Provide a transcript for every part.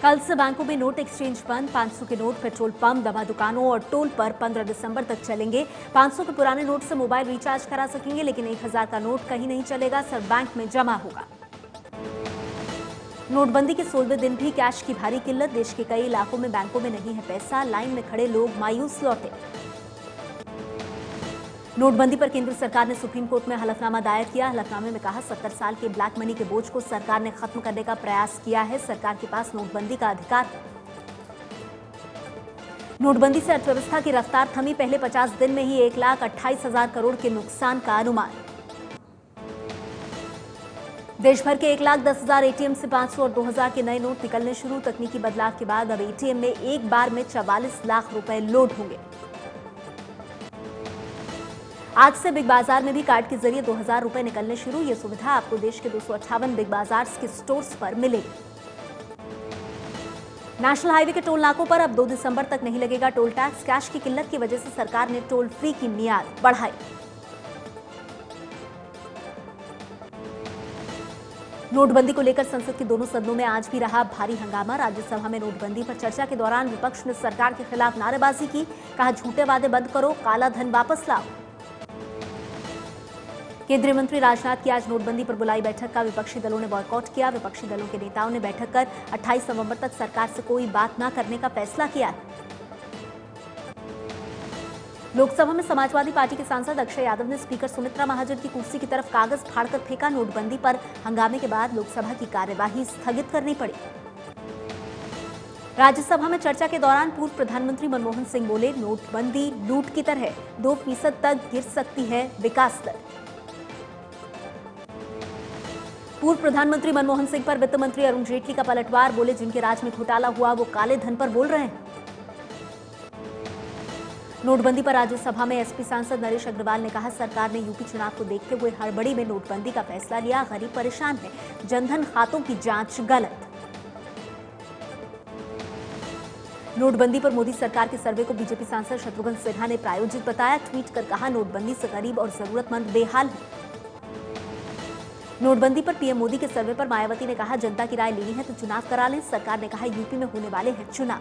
कल से बैंकों में नोट एक्सचेंज बंद। 500 के नोट पेट्रोल पंप, दवा दुकानों और टोल पर 15 दिसंबर तक चलेंगे। 500 के पुराने नोट से मोबाइल रिचार्ज करा सकेंगे, लेकिन 1000 का नोट कहीं नहीं चलेगा, सिर्फ बैंक में जमा होगा। नोटबंदी के 16वें दिन भी कैश की भारी किल्लत। देश के कई इलाकों में बैंकों में नहीं है पैसा, लाइन में खड़े लोग मायूस लौटे। नोटबंदी पर केंद्र सरकार ने सुप्रीम कोर्ट में हलफनामा दायर किया। हलफनामे में कहा 70 साल के ब्लैक मनी के बोझ को सरकार ने खत्म करने का प्रयास किया है। सरकार के पास नोटबंदी का अधिकार है। नोटबंदी से अर्थव्यवस्था की रफ्तार थमी। पहले 50 दिन में ही 1,28,000 करोड़ के नुकसान का अनुमान। देश भर के 1,10,000 एटीएम से 500 और 2000 के नए नोट निकलने शुरू। तकनीकी बदलाव के बाद अब एटीएम में एक बार में 44 लाख रुपए लोड होंगे। आज से बिग बाजार में भी कार्ड के जरिए 2000 रुपए निकलने शुरू। ये सुविधा आपको देश के 258 बिग बाजार के स्टोर्स पर मिलेगी। नेशनल हाईवे के टोल नाकों पर अब 2 दिसंबर तक नहीं लगेगा टोल टैक्स। कैश की किल्लत की वजह से सरकार ने टोल फ्री की मियाद बढ़ाई। नोटबंदी को लेकर संसद के दोनों सदनों में आज भी रहा भारी हंगामा। राज्यसभा में नोटबंदी पर चर्चा के दौरान विपक्ष ने सरकार के खिलाफ नारेबाजी की। कहा झूठे वादे बंद करो, काला धन वापस लाओ। केंद्रीय मंत्री राजनाथ की आज नोटबंदी पर बुलाई बैठक का विपक्षी दलों ने बॉयकॉट किया। विपक्षी दलों के नेताओं ने बैठक कर 28 नवंबर तक सरकार से कोई बात न करने का फैसला किया है। लोकसभा में समाजवादी पार्टी के सांसद अक्षय यादव ने स्पीकर सुमित्रा महाजन की कुर्सी की तरफ कागज फाड़कर फेंका। नोटबंदी पर हंगामे के बाद लोकसभा की कार्यवाही स्थगित करनी पड़ी। राज्यसभा में चर्चा के दौरान पूर्व प्रधानमंत्री मनमोहन सिंह बोले, नोटबंदी लूट की तरह 2% तक गिर सकती है विकास दर। पूर्व प्रधानमंत्री मनमोहन सिंह पर वित्त मंत्री अरुण जेटली का पलटवार। बोले, जिनके राज में घोटाला हुआ वो काले धन पर बोल रहे हैं। नोटबंदी पर राज्यसभा में एसपी सांसद नरेश अग्रवाल ने कहा, सरकार ने यूपी चुनाव को देखते हुए हड़बड़ी में नोटबंदी का फैसला लिया। गरीब परेशान है, जनधन खातों की जांच गलत। नोटबंदी पर मोदी सरकार के सर्वे को बीजेपी सांसद शत्रुघ्न सिन्हा ने प्रायोजित बताया। ट्वीट कर कहा, नोटबंदी से गरीब और जरूरतमंद बेहाल है। नोटबंदी पर पीएम मोदी के सर्वे पर मायावती ने कहा, जनता की राय लेनी है तो चुनाव करा लें। सरकार ने कहा, यूपी में होने वाले हैं चुनाव।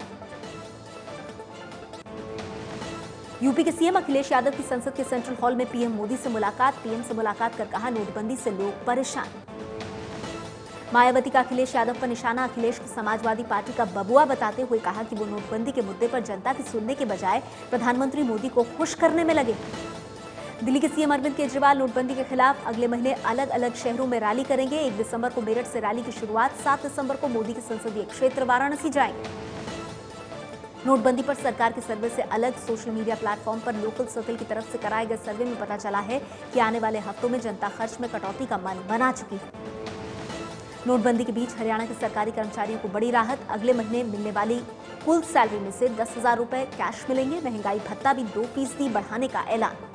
यूपी के सीएम अखिलेश यादव की संसद के सेंट्रल हॉल में पीएम मोदी से मुलाकात। पीएम से मुलाकात कर कहा, नोटबंदी से लोग परेशान। मायावती का अखिलेश यादव पर निशाना। अखिलेश को समाजवादी पार्टी का बबुआ बताते हुए कहा कि वो नोटबंदी के मुद्दे पर जनता की सुनने के बजाय प्रधानमंत्री मोदी को खुश करने में लगे। दिल्ली के सीएम अरविंद केजरीवाल नोटबंदी के खिलाफ अगले महीने अलग अलग शहरों में रैली करेंगे। 1 दिसंबर को मेरठ से रैली की शुरुआत, 7 दिसंबर को मोदी के संसदीय क्षेत्र वाराणसी जाएंगे। नोटबंदी पर सरकार के सर्वे से अलग सोशल मीडिया प्लेटफॉर्म पर लोकल सर्कल की तरफ से कराए गए सर्वे में पता चला है कि आने वाले हफ्तों में जनता खर्च में कटौती का मन बना चुकी है। नोटबंदी के बीच हरियाणा के सरकारी कर्मचारियों को बड़ी राहत। अगले महीने मिलने वाली कुल सैलरी में से 10,000 रुपए कैश मिलेंगे। महंगाई भत्ता भी 2% बढ़ाने का ऐलान।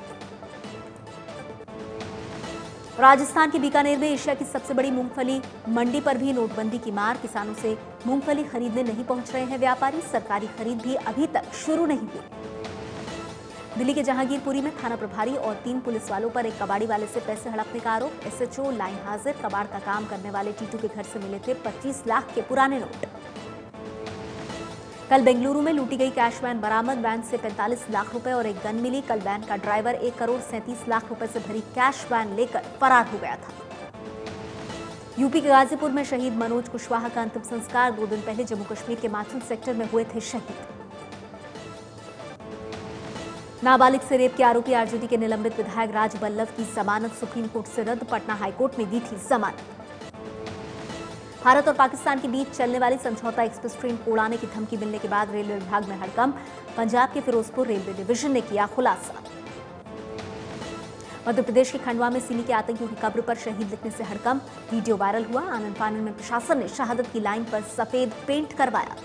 राजस्थान के बीकानेर में एशिया की सबसे बड़ी मूंगफली मंडी पर भी नोटबंदी की मार। किसानों से मूंगफली खरीदने नहीं पहुंच रहे हैं व्यापारी। सरकारी खरीद भी अभी तक शुरू नहीं हुई। दिल्ली के जहांगीरपुरी में थाना प्रभारी और 3 पुलिस वालों पर एक कबाड़ी वाले से पैसे हड़पने का आरोप। एसएचओ लाइन हाजिर। कबाड़ का काम करने वाले टीटू के घर से मिले थे 25 लाख के पुराने नोट। कल बेंगलुरु में लूटी गई कैश वैन बरामद। वैन से 45 लाख रुपए और एक गन मिली। कल वैन का ड्राइवर 1 करोड़ 37 लाख रुपए से भरी कैश वैन लेकर फरार हो गया था। यूपी के गाजीपुर में शहीद मनोज कुशवाहा का अंतिम संस्कार 2 दिन पहले जम्मू कश्मीर के माचुल सेक्टर में हुए थे शहीद। नाबालिग से रेप के आरोपी आरजेडी के निलंबित विधायक राज बल्लभ की जमानत सुप्रीम कोर्ट से रद्द। पटना हाईकोर्ट ने दी थी जमानत। भारत और पाकिस्तान के बीच चलने वाली समझौता एक्सप्रेस ट्रेन को उड़ाने की धमकी मिलने के बाद रेलवे विभाग में हड़कंप। पंजाब के फिरोजपुर रेलवे डिवीजन ने किया खुलासा। मध्य प्रदेश के खंडवा में सिमी के आतंकियों की कब्र पर शहीद लिखने से हड़कंप। वीडियो वायरल हुआ। आनंद फानन में प्रशासन ने शहादत की लाइन पर सफेद पेंट करवाया।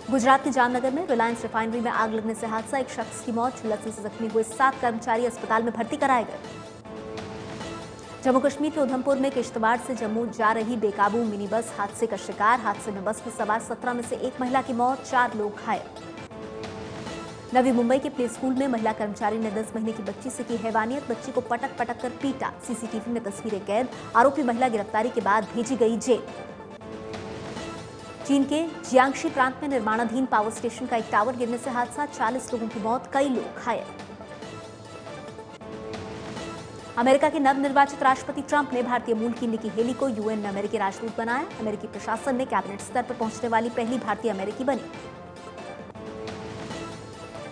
गुजरात के जामनगर में रिलायंस रिफाइनरी में आग लगने से हादसा। एक शख्स की मौत। झुलसने से जख्मी हुए 7 कर्मचारी अस्पताल में भर्ती कराए गए। जम्मू कश्मीर के उधमपुर में किश्तवाड़ से जम्मू जा रही बेकाबू मिनी बस हादसे का शिकार। हादसे में बस में सवार 17 में से एक महिला की मौत, 4 लोग घायल। नवी मुंबई के प्ले स्कूल में महिला कर्मचारी ने 10 महीने की बच्ची से की हैवानियत। बच्ची को पटक पटक कर पीटा। सीसीटीवी में तस्वीरें कैद। आरोपी महिला गिरफ्तारी के बाद भेजी गई जेल। चीन के जियांगशी प्रांत में निर्माणाधीन पावर स्टेशन का एक टावर गिरने से हादसा, 40 लोगों की मौत, कई लोग घायल। अमेरिका के नवनिर्वाचित राष्ट्रपति ट्रंप ने भारतीय मूल की निकी हेली को यूएन में अमेरिकी राजदूत बनाया। अमेरिकी प्रशासन ने कैबिनेट स्तर पर पहुंचने वाली पहली भारतीय अमेरिकी बनी।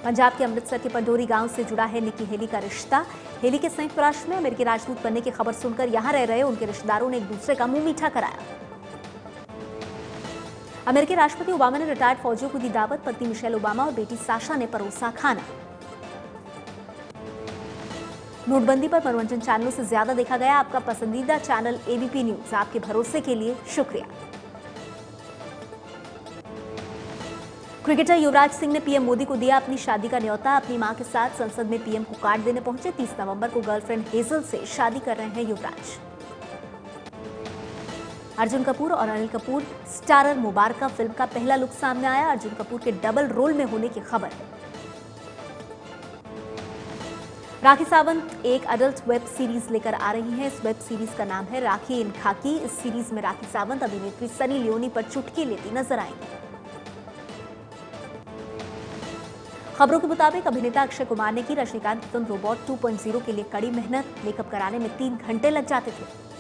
पंजाब के अमृतसर के पंडोरी गांव से जुड़ा है निकी हेली का रिश्ता। हेली के संयुक्त राष्ट्र में अमेरिकी राजदूत बनने की खबर सुनकर यहां रह रहे उनके रिश्तेदारों ने एक दूसरे का मुंह मीठा कराया। अमेरिकी राष्ट्रपति ओबामा ने रिटायर्ड फौजियों को दी दावत, पत्नी मिशेल ओबामा और बेटी साशा ने परोसा खाना। नोटबंदी पर मनोरंजन चैनलों से ज्यादा देखा गया आपका पसंदीदा चैनल एबीपी न्यूज, आपके भरोसे के लिए शुक्रिया। क्रिकेटर युवराज सिंह ने पीएम मोदी को दिया अपनी शादी का न्योता। अपनी मां के साथ संसद में पीएम को कार्ड देने पहुंचे। 30 नवंबर को गर्लफ्रेंड हेजल से शादी कर रहे हैं युवराज। अर्जुन कपूर और अनिल कपूर स्टारर मुबारका फिल्म का पहला लुक सामने आया। अर्जुन कपूर के डबल रोल में होने की खबर है। राखी सावंत एक अडल्ट वेब सीरीज लेकर आ रही हैं। इस वेब सीरीज का नाम है राखी इन खाकी। इस सीरीज में राखी सावंत अभिनेत्री सनी लियोनी पर चुटकी लेती नजर आएंगी। खबरों के मुताबिक अभिनेता अक्षय कुमार ने की रजनीकांत फिल्म रोबोट 2.0 के लिए कड़ी मेहनत। मेकअप कराने में 3 घंटे लग जाते थे।